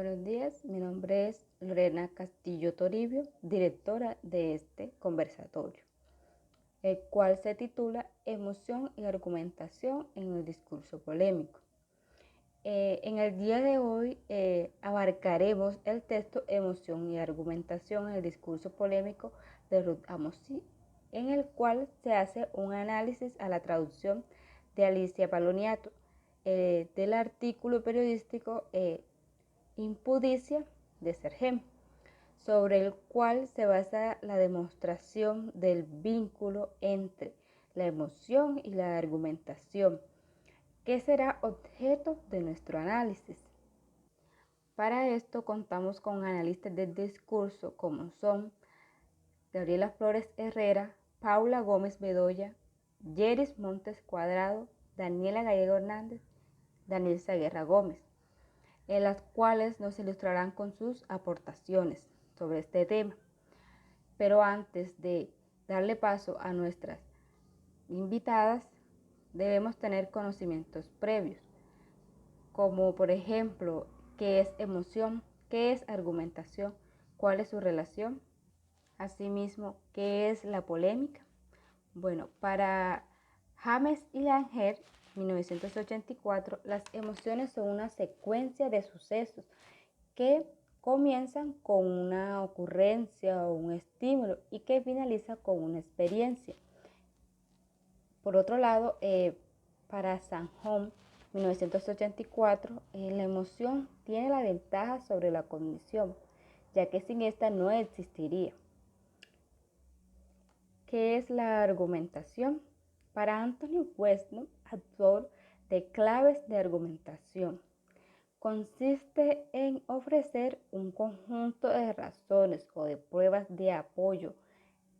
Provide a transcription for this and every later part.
Buenos días, mi nombre es Lorena Castillo Toribio, directora de este conversatorio, el cual se titula Emoción y argumentación en el discurso polémico. En el día de hoy abarcaremos el texto Emoción y argumentación en el discurso polémico de Ruth Amosi, en el cual se hace un análisis a la traducción de Alicia Paloniato del artículo periodístico Impudicia de Sergem, sobre el cual se basa la demostración del vínculo entre la emoción y la argumentación, que será objeto de nuestro análisis. Para esto contamos con analistas del discurso como son Gabriela Flores Herrera, Paula Gómez Bedoya, Yeris Montes Cuadrado, Daniela Gallego Hernández, Daniel Zaguerra Gómez, en las cuales nos ilustrarán con sus aportaciones sobre este tema. Pero antes de darle paso a nuestras invitadas, debemos tener conocimientos previos, como por ejemplo, qué es emoción, qué es argumentación, cuál es su relación, asimismo, qué es la polémica. Bueno, para James y Langer, 1984, las emociones son una secuencia de sucesos que comienzan con una ocurrencia o un estímulo y que finaliza con una experiencia. Por otro lado, para Sanhom, 1984, la emoción tiene la ventaja sobre la cognición, ya que sin esta no existiría. ¿Qué es la argumentación? Para Anthony Westnall, autor de Claves de Argumentación, consiste en ofrecer un conjunto de razones o de pruebas de apoyo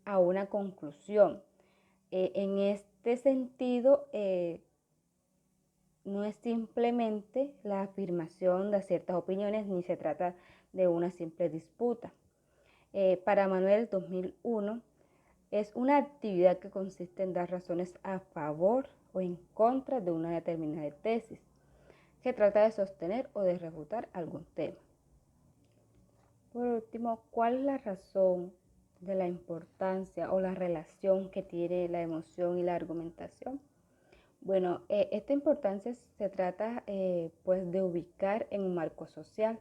a una conclusión. En este sentido, no es simplemente la afirmación de ciertas opiniones ni se trata de una simple disputa. Para Manuel 2001, es una actividad que consiste en dar razones a favor o en contra de una determinada tesis, que trata de sostener o de refutar algún tema. Por último, ¿cuál es la razón de la importancia o la relación que tiene la emoción y la argumentación? Bueno, esta importancia se trata pues de ubicar en un marco social,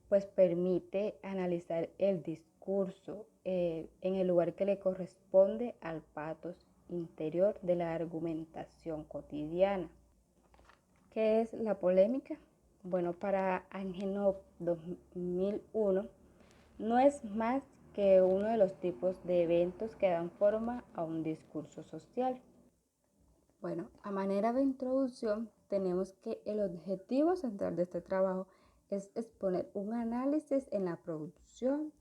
pues permite analizar el discurso en el lugar que le corresponde al pathos interior de la argumentación cotidiana. ¿Qué es la polémica? Bueno, para Angenov 2001, no es más que uno de los tipos de eventos que dan forma a un discurso social. Bueno, a manera de introducción, tenemos que el objetivo central de este trabajo es exponer un análisis en la producción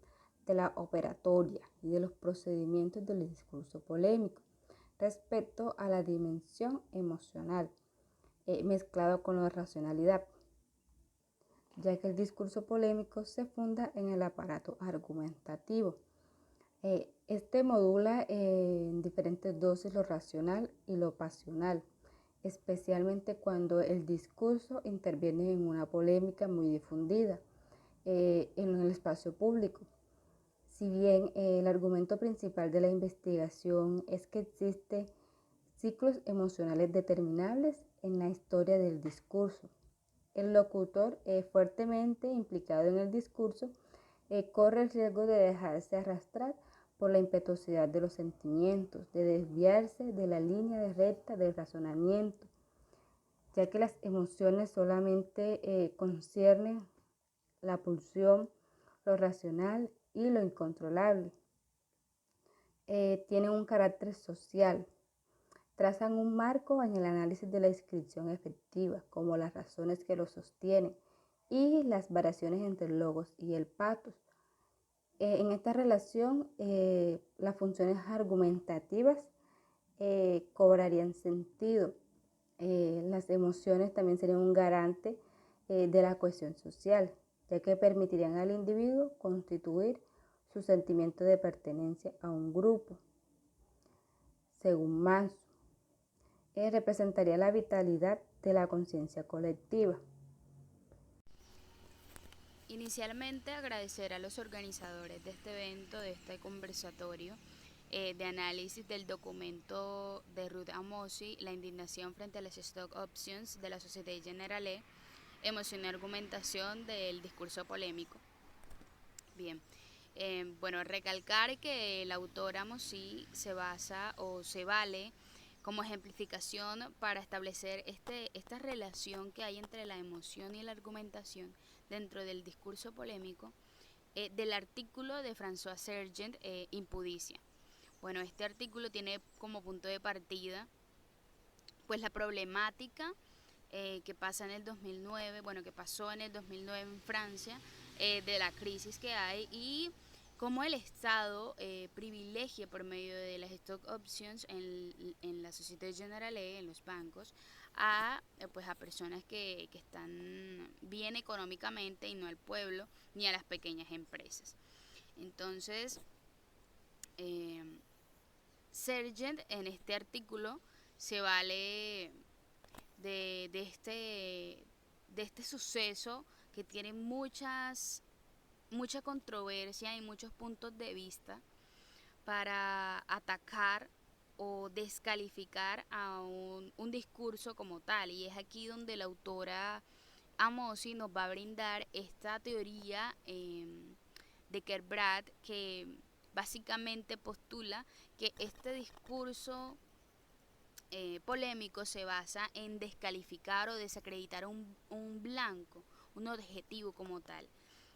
de la operatoria y de los procedimientos del discurso polémico respecto a la dimensión emocional mezclado con la racionalidad, ya que el discurso polémico se funda en el aparato argumentativo. Este modula en diferentes dosis lo racional y lo pasional, especialmente cuando el discurso interviene en una polémica muy difundida en el espacio público. Si bien el argumento principal de la investigación es que existen ciclos emocionales determinables en la historia del discurso, el locutor fuertemente implicado en el discurso corre el riesgo de dejarse arrastrar por la impetuosidad de los sentimientos, de desviarse de la línea recta del razonamiento, ya que las emociones solamente conciernen la pulsión, lo racional y lo incontrolable. Tienen un carácter social, trazan un marco en el análisis de la descripción efectiva, como las razones que lo sostienen y las variaciones entre el logos y el pathos. En esta relación, las funciones argumentativas cobrarían sentido. Las emociones también serían un garante de la cohesión social, ya que permitirían al individuo constituir su sentimiento de pertenencia a un grupo. Según Manso, representaría la vitalidad de la conciencia colectiva. Inicialmente agradecer a los organizadores de este evento, de este conversatorio de análisis del documento de Ruth Amosi, La indignación frente a las stock options de la Société Générale, emoción y argumentación del discurso polémico. Bien, bueno, recalcar que el autor Amosi se basa o se vale como ejemplificación para establecer esta relación que hay entre la emoción y la argumentación dentro del discurso polémico del artículo de François Sergent, Impudicia. Bueno, este artículo tiene como punto de partida pues la problemática que pasa en el 2009, bueno, que pasó en el 2009 en Francia, de la crisis que hay y cómo el Estado privilegia por medio de las stock options en la Société Générale, en los bancos, pues a personas que están bien económicamente y no al pueblo ni a las pequeñas empresas. Entonces, eh, Sergent en este artículo se vale de, de, este, de este suceso que tiene mucha controversia y muchos puntos de vista para atacar o descalificar a un discurso como tal. Y es aquí donde la autora Amosi nos va a brindar esta teoría de Kerbrad que básicamente postula que este discurso polémico se basa en descalificar o desacreditar un blanco, un objetivo como tal.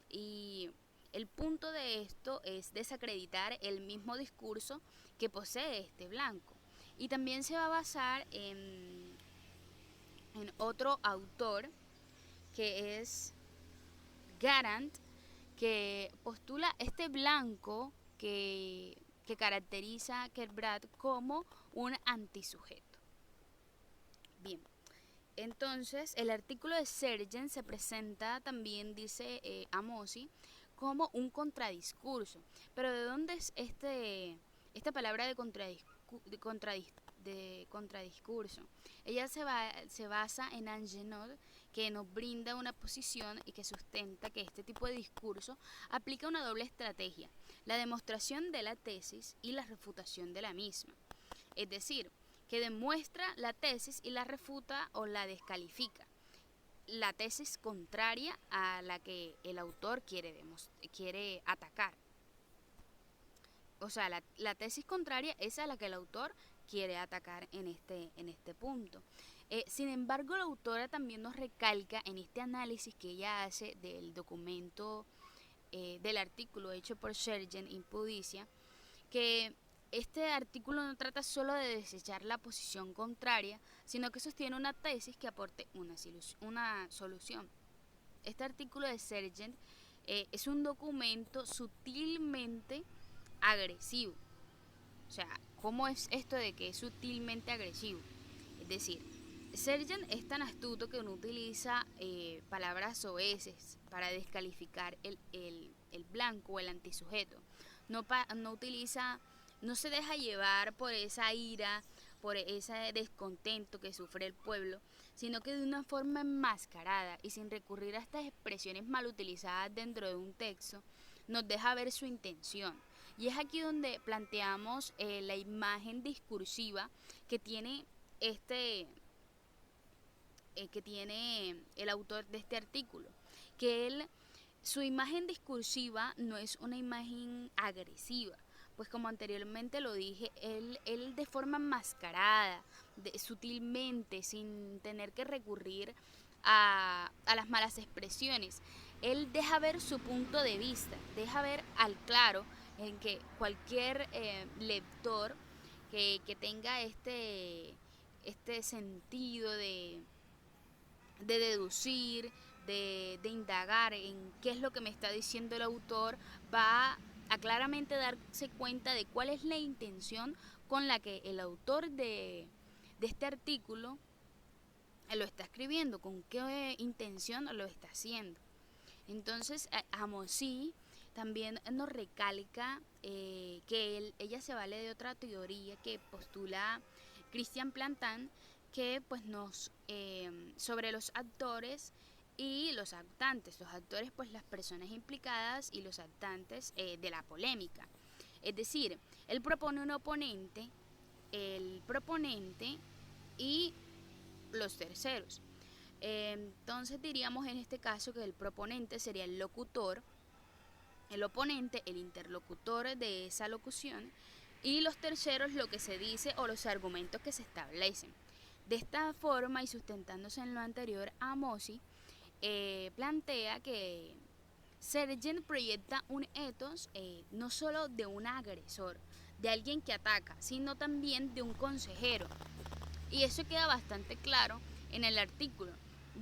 Y el punto de esto es desacreditar el mismo discurso que posee este blanco. Y también se va a basar en otro autor que es Garant, que postula este blanco que caracteriza a Kerbrad como un antisujeto. Bien, entonces el artículo de Sergent se presenta también, dice Amosi, como un contradiscurso. Pero ¿de dónde es esta palabra de contradiscurso? Ella se basa en Angenot, que nos brinda una posición y que sustenta que este tipo de discurso aplica una doble estrategia, la demostración de la tesis y la refutación de la misma. Es decir, que demuestra la tesis y la refuta o la descalifica. La tesis contraria a la que el autor quiere atacar. O sea, la tesis contraria es a la que el autor quiere atacar en este punto. Sin embargo, la autora también nos recalca en este análisis que ella hace del documento, del artículo hecho por Sergent Impudicia, que este artículo no trata solo de desechar la posición contraria, sino que sostiene una tesis que aporte una solución. Este artículo de Sergent es un documento sutilmente agresivo. O sea, ¿cómo es esto de que es sutilmente agresivo? Es decir, Sergent es tan astuto que no utiliza palabras soeces para descalificar el blanco o el antisujeto. No utiliza, no se deja llevar por esa ira, por ese descontento que sufre el pueblo, sino que de una forma enmascarada y sin recurrir a estas expresiones mal utilizadas dentro de un texto, nos deja ver su intención. Y es aquí donde planteamos la imagen discursiva que tiene este que tiene el autor de este artículo, que su imagen discursiva no es una imagen agresiva, pues como anteriormente lo dije, él de forma enmascarada, sutilmente, sin tener que recurrir a las malas expresiones, él deja ver su punto de vista, deja ver al claro en que cualquier lector que tenga este sentido de deducir, de indagar en qué es lo que me está diciendo el autor, va a claramente darse cuenta de cuál es la intención con la que el autor de este artículo lo está escribiendo, con qué intención lo está haciendo. Entonces, Amosi también nos recalca que ella se vale de otra teoría que postula Christian Plantin, que pues sobre los actores y los actantes. Los actores, pues las personas implicadas, y los actantes de la polémica. Es decir, él propone un oponente, el proponente y los terceros. Entonces diríamos en este caso que el proponente sería el locutor, el oponente, el interlocutor de esa locución, y los terceros lo que se dice o los argumentos que se establecen. De esta forma, y sustentándose en lo anterior, Amosi plantea que Sergeant proyecta un ethos no solo de un agresor, de alguien que ataca, sino también de un consejero. Y eso queda bastante claro en el artículo,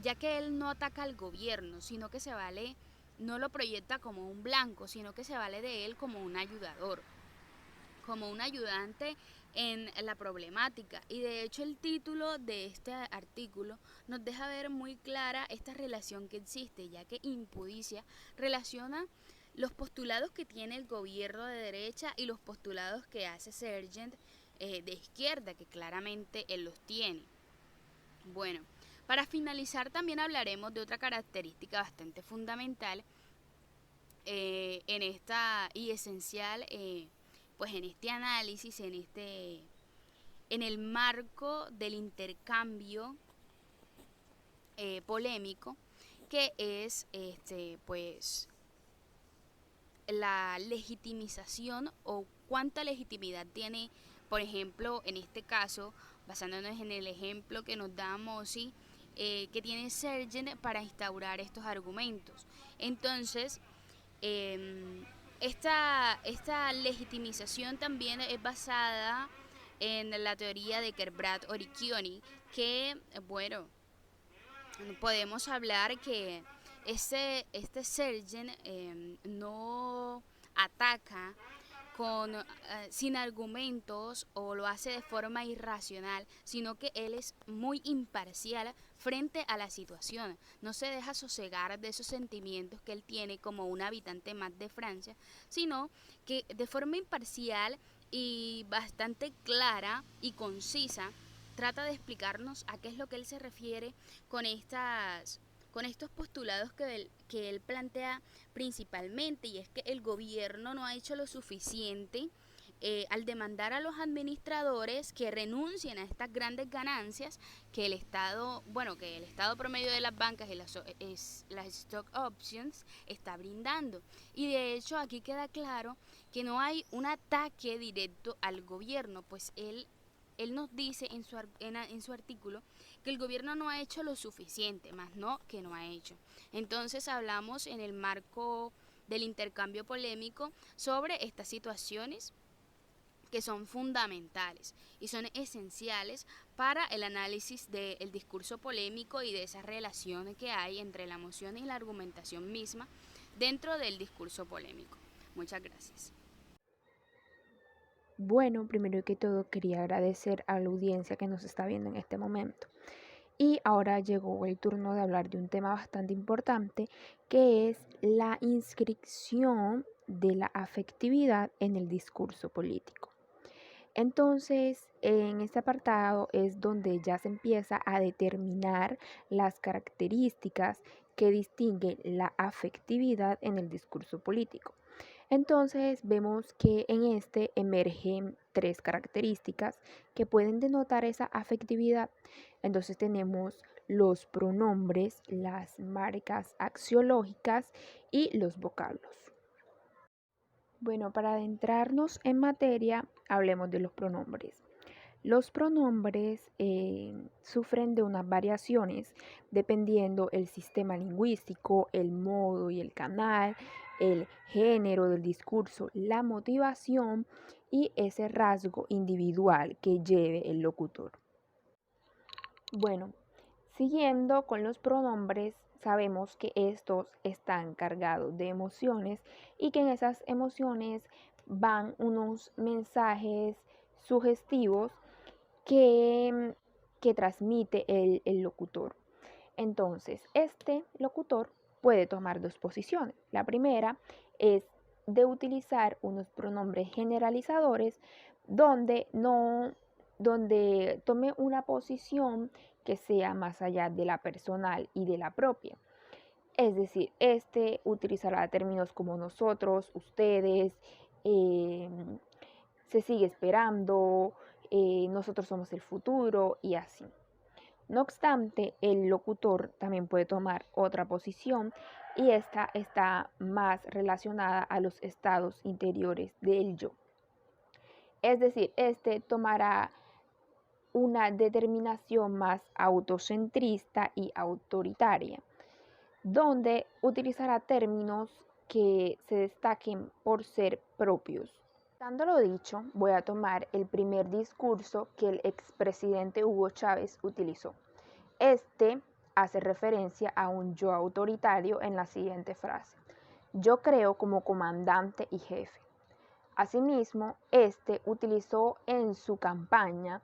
ya que él no ataca al gobierno, sino que se vale, no lo proyecta como un blanco, sino que se vale de él como un ayudador, como un ayudante en la problemática. Y de hecho el título de este artículo nos deja ver muy clara esta relación que existe, ya que Impudicia relaciona los postulados que tiene el gobierno de derecha y los postulados que hace Sergeant de izquierda, que claramente él los tiene. Bueno, para finalizar también hablaremos de otra característica bastante fundamental en esta y esencial pues en este análisis, en el marco del intercambio polémico, que es pues la legitimización o cuánta legitimidad tiene, por ejemplo, en este caso, basándonos en el ejemplo que nos da Mosi, que tiene Sergeant para instaurar estos argumentos. Entonces, esta legitimización también es basada en la teoría de Kerbrad Oricchioni, que, bueno, podemos hablar que este Sergen no ataca sin argumentos o lo hace de forma irracional, sino que él es muy imparcial frente a la situación. No se deja sosegar de esos sentimientos que él tiene como un habitante más de Francia, sino que de forma imparcial y bastante clara y concisa trata de explicarnos a qué es lo que él se refiere con estos postulados que él plantea principalmente, y es que el gobierno no ha hecho lo suficiente al demandar a los administradores que renuncien a estas grandes ganancias que el Estado, bueno, que el Estado promedio de las bancas y las stock options está brindando. Y de hecho aquí queda claro que no hay un ataque directo al gobierno, pues él nos dice en su artículo que el gobierno no ha hecho lo suficiente, más no que no ha hecho. Entonces hablamos en el marco del intercambio polémico sobre estas situaciones que son fundamentales y son esenciales para el análisis del discurso polémico y de esas relaciones que hay entre la emoción y la argumentación misma dentro del discurso polémico. Muchas gracias. Bueno, primero que todo quería agradecer a la audiencia que nos está viendo en este momento. Y ahora llegó el turno de hablar de un tema bastante importante, que es la inscripción de la afectividad en el discurso político. Entonces, en este apartado es donde ya se empieza a determinar las características que distinguen la afectividad en el discurso político. Entonces, vemos que en este emergen tres características que pueden denotar esa afectividad. Entonces, tenemos los pronombres, las marcas axiológicas y los vocablos. Bueno, para adentrarnos en materia, hablemos de los pronombres. Los pronombres sufren de unas variaciones dependiendo el sistema lingüístico, el modo y el canal, el género del discurso, la motivación y ese rasgo individual que lleve el locutor. Bueno, siguiendo con los pronombres, sabemos que estos están cargados de emociones y que en esas emociones van unos mensajes sugestivos que, transmite el locutor. Entonces, este locutor puede tomar dos posiciones. La primera es de utilizar unos pronombres generalizadores donde tome una posición que sea más allá de la personal y de la propia. Es decir, este utilizará términos como nosotros, ustedes, se sigue esperando, nosotros somos el futuro y así. No obstante, el locutor también puede tomar otra posición y esta está más relacionada a los estados interiores del yo. Es decir, este tomará una determinación más autocentrista y autoritaria, donde utilizará términos que se destaquen por ser propios. Dando lo dicho, voy a tomar el primer discurso que el expresidente Hugo Chávez utilizó. Este hace referencia a un yo autoritario en la siguiente frase: yo creo como comandante y jefe. Asimismo, este utilizó en su campaña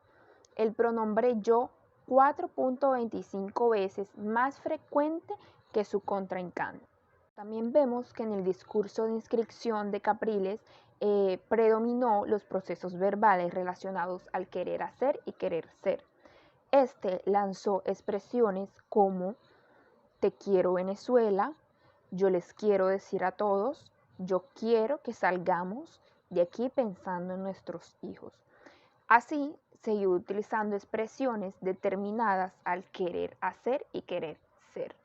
el pronombre yo 4.25 veces más frecuente que su contrincante. También vemos que en el discurso de inscripción de Capriles predominó los procesos verbales relacionados al querer hacer y querer ser. Este lanzó expresiones como te quiero Venezuela, yo les quiero decir a todos, yo quiero que salgamos de aquí pensando en nuestros hijos. Así, siguió utilizando expresiones determinadas al querer hacer y querer ser.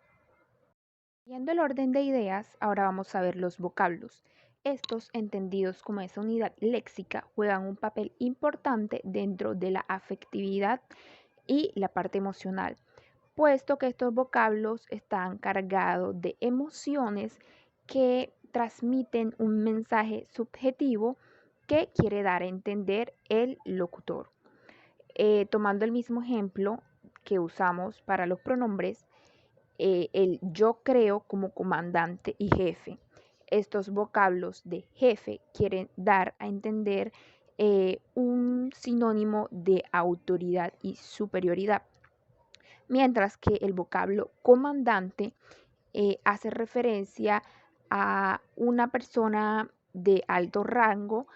Siguiendo el orden de ideas, ahora vamos a ver los vocablos. Estos, entendidos como esa unidad léxica, juegan un papel importante dentro de la afectividad y la parte emocional, puesto que estos vocablos están cargados de emociones que transmiten un mensaje subjetivo que quiere dar a entender el locutor. Tomando el mismo ejemplo que usamos para los pronombres, el yo creo como comandante y jefe. Estos vocablos de jefe quieren dar a entender un sinónimo de autoridad y superioridad, mientras que el vocablo comandante hace referencia a una persona de alto rango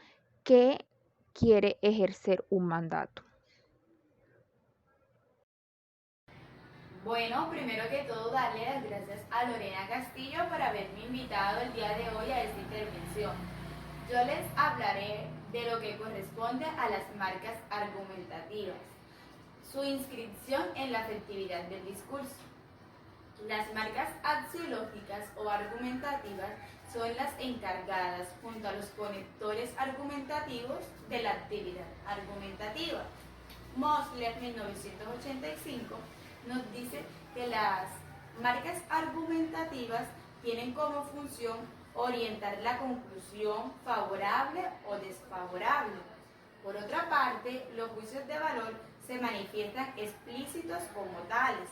que quiere ejercer un mandato. Bueno, primero que todo darle las gracias a Lorena Castillo por haberme invitado el día de hoy a esta intervención. Yo les hablaré de lo que corresponde a las marcas argumentativas, su inscripción en la afectividad del discurso. Las marcas axiológicas o argumentativas son las encargadas, junto a los conectores argumentativos, de la actividad argumentativa. Mosler, 1985, nos dice que las marcas argumentativas tienen como función orientar la conclusión favorable o desfavorable. Por otra parte, los juicios de valor se manifiestan explícitos como tales.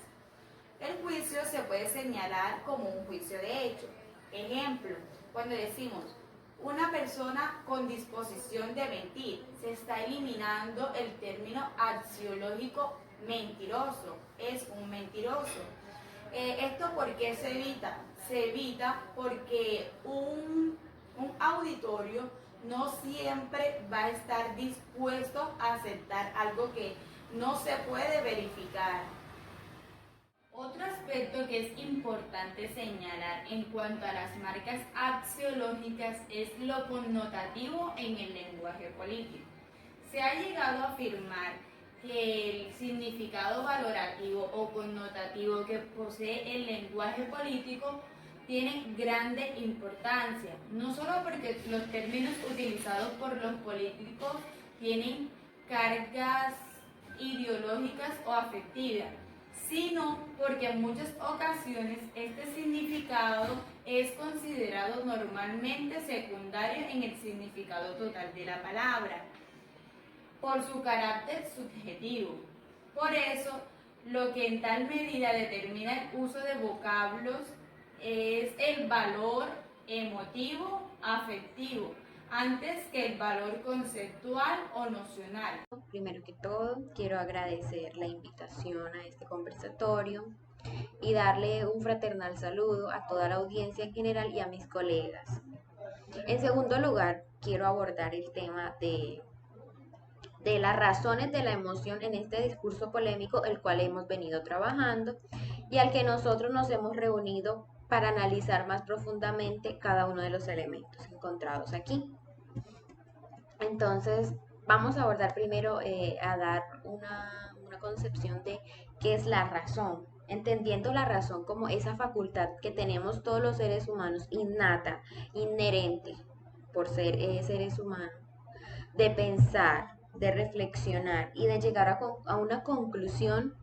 El juicio se puede señalar como un juicio de hecho. Ejemplo, cuando decimos una persona con disposición de mentir, se está eliminando el término axiológico mentiroso, es un mentiroso. ¿Esto por qué se evita? Se evita porque un auditorio no siempre va a estar dispuesto a aceptar algo que no se puede verificar. Otro aspecto que es importante señalar en cuanto a las marcas axiológicas es lo connotativo en el lenguaje político. Se ha llegado a afirmar que el significado valorativo o connotativo que posee el lenguaje político tiene grande importancia, no solo porque los términos utilizados por los políticos tienen cargas ideológicas o afectivas, sino porque en muchas ocasiones este significado es considerado normalmente secundario en el significado total de la palabra, por su carácter subjetivo. Por eso, lo que en tal medida determina el uso de vocablos es el valor emotivo, afectivo, antes que el valor conceptual o nocional. Primero que todo, quiero agradecer la invitación a este conversatorio y darle un fraternal saludo a toda la audiencia en general y a mis colegas. En segundo lugar, quiero abordar el tema de las razones de la emoción en este discurso polémico, el cual hemos venido trabajando y al que nosotros nos hemos reunido para analizar más profundamente cada uno de los elementos encontrados aquí. Entonces, vamos a abordar primero a dar una concepción de qué es la razón, entendiendo la razón como esa facultad que tenemos todos los seres humanos innata, inherente por ser seres humanos, de pensar, de reflexionar y de llegar a una conclusión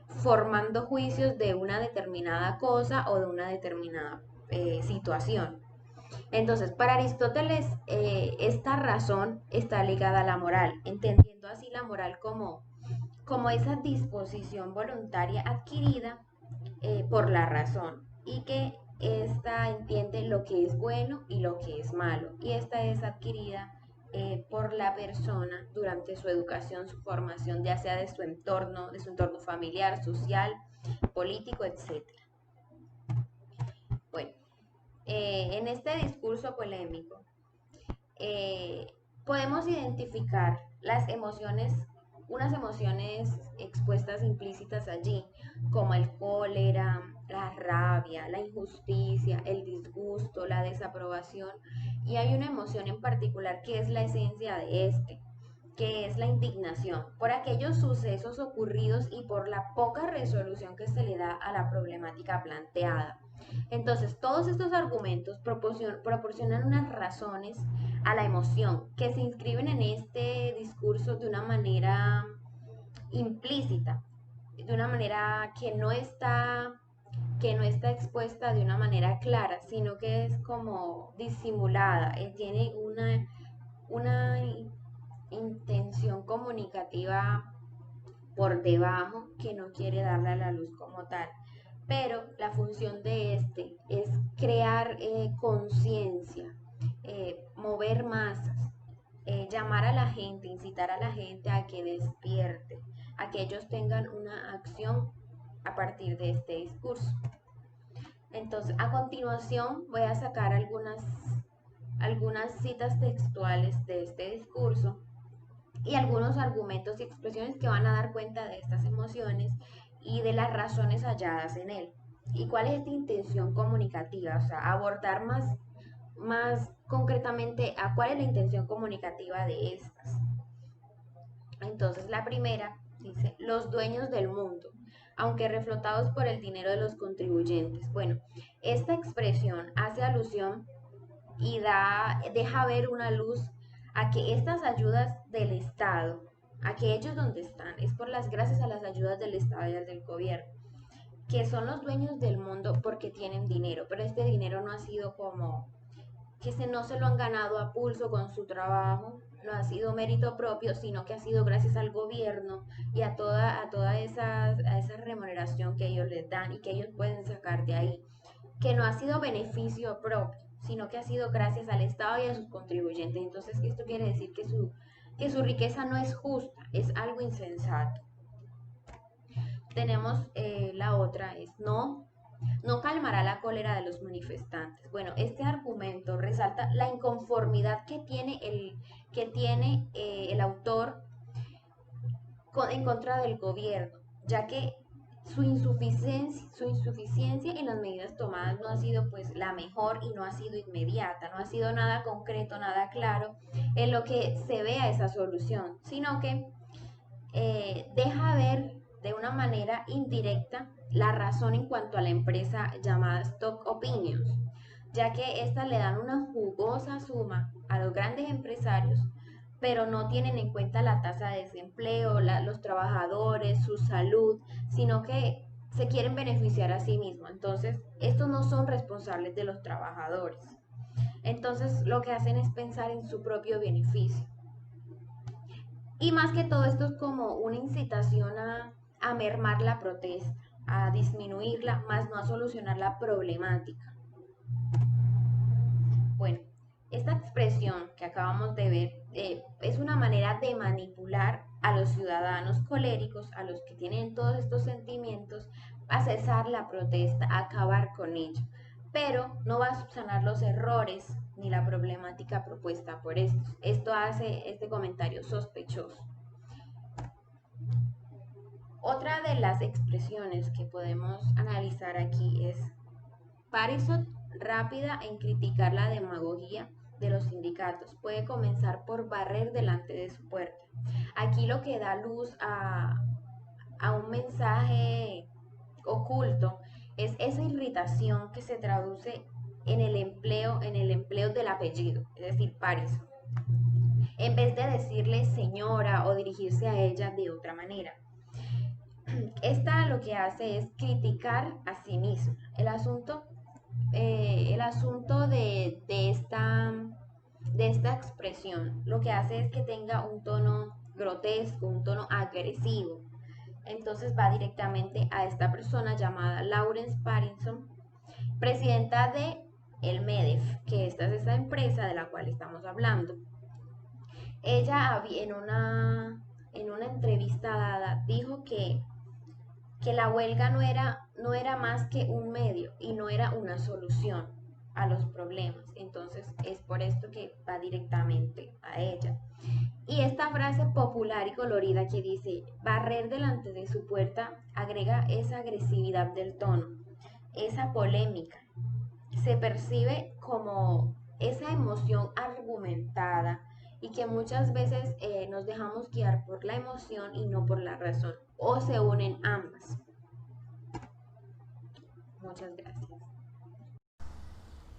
formando juicios de una determinada cosa o de una determinada situación. Entonces, para Aristóteles, esta razón está ligada a la moral, entendiendo así la moral como esa disposición voluntaria adquirida por la razón y que ésta entiende lo que es bueno y lo que es malo. Y esta es adquirida por la persona durante su educación, su formación, ya sea de su entorno familiar, social, político, etcétera. Bueno, en este discurso polémico podemos identificar las emociones, unas emociones expuestas implícitas allí, como el cólera, la rabia, la injusticia, el disgusto, la desaprobación, y hay una emoción en particular que es la esencia de este, que es la indignación por aquellos sucesos ocurridos y por la poca resolución que se le da a la problemática planteada. Entonces, todos estos argumentos proporcionan unas razones a la emoción que se inscriben en este discurso de una manera implícita, de una manera que no está expuesta de una manera clara, sino que es como disimulada, tiene una intención comunicativa por debajo que no quiere darle a la luz como tal. Pero la función de este es crear conciencia, mover masas, llamar a la gente, incitar a la gente a que despierte, a que ellos tengan una acción a partir de este discurso. Entonces, a continuación voy a sacar algunas citas textuales de este discurso y algunos argumentos y expresiones que van a dar cuenta de estas emociones y de las razones halladas en él. ¿Y cuál es esta intención comunicativa? O sea, abordar más concretamente a cuál es la intención comunicativa de estas. Entonces, la primera dice, los dueños del mundo, aunque reflotados por el dinero de los contribuyentes. Bueno, esta expresión hace alusión y deja ver una luz a que estas ayudas del Estado, a que ellos donde están, es por las gracias a las ayudas del Estado y del gobierno, que son los dueños del mundo porque tienen dinero, pero este dinero no ha sido como no se lo han ganado a pulso con su trabajo, no ha sido mérito propio, sino que ha sido gracias al gobierno y a toda esa remuneración que ellos les dan y que ellos pueden sacar de ahí, que no ha sido beneficio propio, sino que ha sido gracias al Estado y a sus contribuyentes. Entonces, esto quiere decir que su riqueza no es justa, es algo insensato. Tenemos la otra, es no calmará la cólera de los manifestantes. Bueno, este argumento resalta la inconformidad que tiene el autor en contra del gobierno, ya que su insuficiencia en las medidas tomadas no ha sido pues la mejor y no ha sido inmediata, no ha sido nada concreto, nada claro en lo que se vea esa solución, sino que deja ver de una manera indirecta la razón en cuanto a la empresa llamada Stock Opinions, ya que éstas le dan una jugosa suma a los grandes empresarios, pero no tienen en cuenta la tasa de desempleo, los trabajadores, su salud, sino que se quieren beneficiar a sí mismos. Entonces, estos no son responsables de los trabajadores. Entonces, lo que hacen es pensar en su propio beneficio. Y más que todo esto es como una incitación a mermar la protesta, a disminuirla, más no a solucionar la problemática. Bueno, esta expresión que acabamos de ver es una manera de manipular a los ciudadanos coléricos, a los que tienen todos estos sentimientos, a cesar la protesta, a acabar con ella. Pero no va a subsanar los errores ni la problemática propuesta por estos. Esto hace este comentario sospechoso. Otra de las expresiones que podemos analizar aquí es Parisot, rápida en criticar la demagogia de los sindicatos, puede comenzar por barrer delante de su puerta. Aquí lo que da luz a un mensaje oculto es esa irritación que se traduce en el empleo del apellido, es decir, Paris, en vez de decirle señora o dirigirse a ella de otra manera. Esta lo que hace es criticar a sí misma. El asunto de esta expresión lo que hace es que tenga un tono grotesco, un tono agresivo. Entonces va directamente a esta persona llamada Lawrence Pattinson, presidenta de el MEDEF, que esta es esa empresa de la cual estamos hablando. Ella en una entrevista dada dijo que la huelga no era más que un medio y no era una solución a los problemas. Entonces es por esto que va directamente a ella. Y esta frase popular y colorida que dice barrer delante de su puerta agrega esa agresividad del tono, esa polémica. Se percibe como esa emoción argumentada y que muchas veces nos dejamos guiar por la emoción y no por la razón, o se unen ambas. Muchas gracias.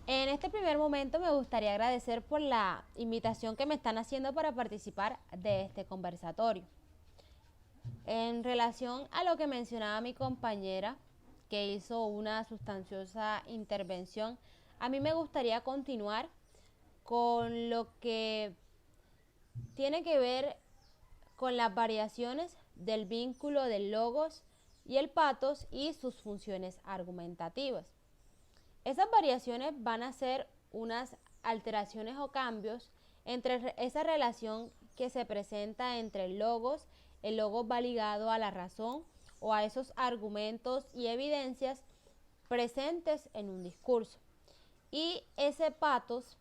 En este primer momento me gustaría agradecer por la invitación que me están haciendo para participar de este conversatorio. En relación a lo que mencionaba mi compañera, que hizo una sustanciosa intervención, a mí me gustaría continuar con lo que tiene que ver con las variaciones del vínculo del logos y el patos y sus funciones argumentativas. Esas variaciones van a ser unas alteraciones o cambios entre esa relación que se presenta entre el logos va ligado a la razón o a esos argumentos y evidencias presentes en un discurso. Y ese patos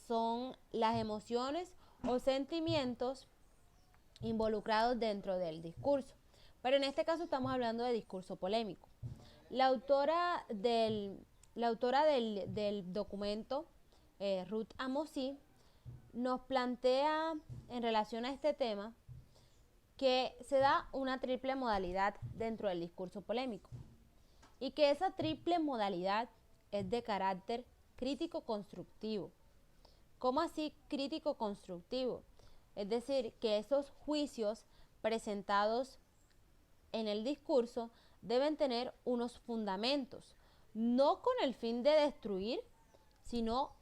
son las emociones o sentimientos involucrados dentro del discurso. Pero en este caso estamos hablando de discurso polémico. La autora del documento, Ruth Amosi, nos plantea en relación a este tema que se da una triple modalidad dentro del discurso polémico y que esa triple modalidad es de carácter crítico-constructivo. ¿Cómo así crítico-constructivo? Es decir, que esos juicios presentados en el discurso deben tener unos fundamentos, no con el fin de destruir, sino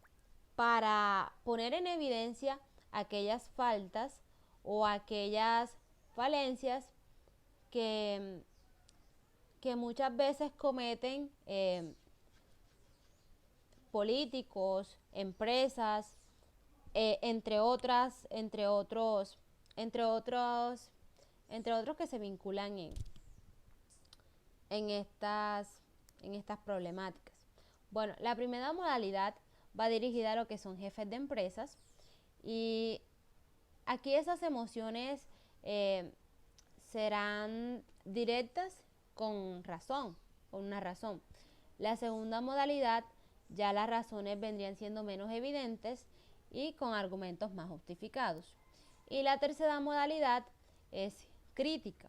para poner en evidencia aquellas faltas o aquellas falencias que muchas veces cometen políticos, empresas, entre otros que se vinculan en estas problemáticas. Bueno, la primera modalidad va dirigida a lo que son jefes de empresas y aquí esas emociones serán directas con una razón. La segunda modalidad, ya las razones vendrían siendo menos evidentes y con argumentos más justificados. Y la tercera modalidad es crítica.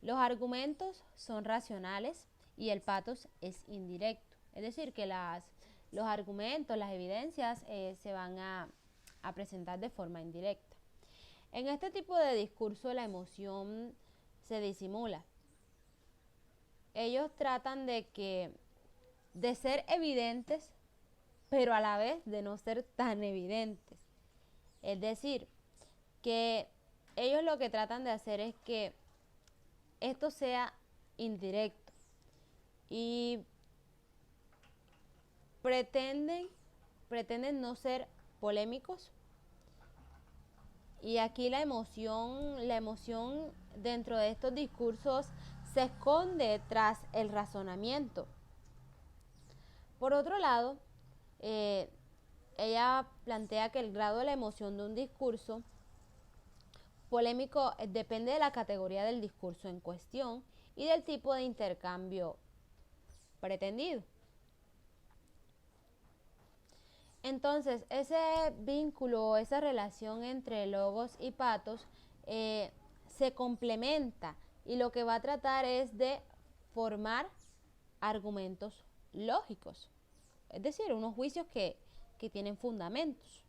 Los argumentos son racionales y el patos es indirecto. Es decir, que los argumentos, las evidencias se van a presentar de forma indirecta. En este tipo de discurso la emoción se disimula. Ellos tratan de ser evidentes, pero a la vez de no ser tan evidentes. Es decir, que ellos lo que tratan de hacer es que esto sea indirecto y pretenden no ser polémicos. Y aquí la emoción dentro de estos discursos se esconde tras el razonamiento. Por otro lado, ella plantea que el grado de la emoción de un discurso polémico depende de la categoría del discurso en cuestión y del tipo de intercambio pretendido. Entonces, ese vínculo, esa relación entre logos y patos se complementa y lo que va a tratar es de formar argumentos lógicos, es decir, unos juicios que tienen fundamentos.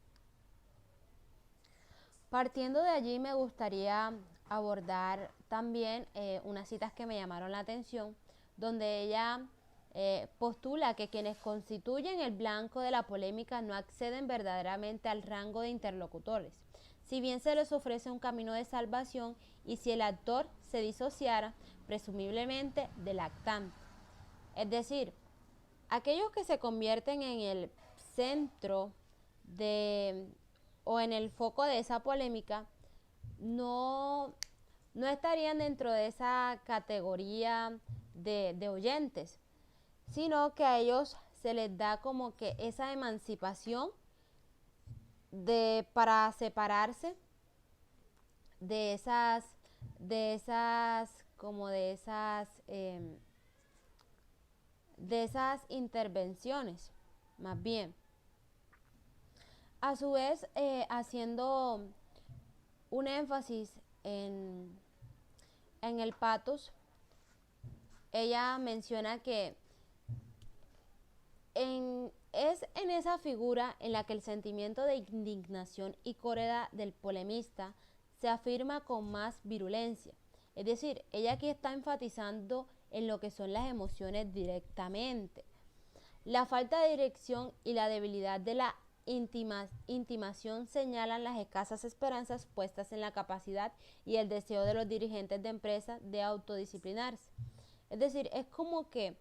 Partiendo de allí me gustaría abordar también unas citas que me llamaron la atención, donde ella postula que quienes constituyen el blanco de la polémica no acceden verdaderamente al rango de interlocutores, si bien se les ofrece un camino de salvación y si el actor se disociara presumiblemente del actante. Es decir, aquellos que se convierten en el centro o en el foco de esa polémica no estarían dentro de esa categoría de oyentes, sino que a ellos se les da como que esa emancipación para separarse de esas intervenciones, más bien. A su vez, haciendo un énfasis en el patos, ella menciona que es en esa figura en la que el sentimiento de indignación y cólera del polemista se afirma con más virulencia. Es decir, ella aquí está enfatizando en lo que son las emociones directamente. La falta de dirección y la debilidad de la intimación señalan las escasas esperanzas puestas en la capacidad y el deseo de los dirigentes de empresas de autodisciplinarse. Es decir, es como que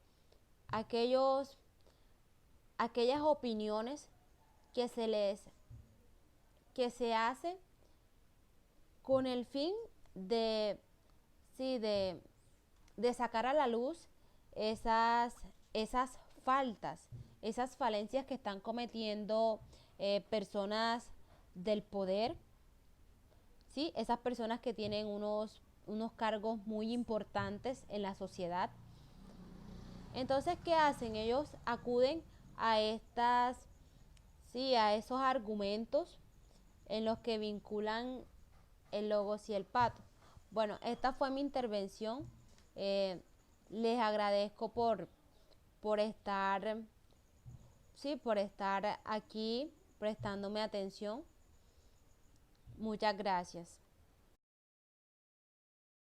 aquellas opiniones que se hace con el fin de sacar a la luz esas faltas, esas falencias que están cometiendo personas del poder, ¿sí? Esas personas que tienen unos cargos muy importantes en la sociedad. Entonces, ¿qué hacen? Ellos acuden a esos argumentos en los que vinculan el logos y el pato. Bueno, esta fue mi intervención. Les agradezco por estar aquí prestándome atención. Muchas gracias.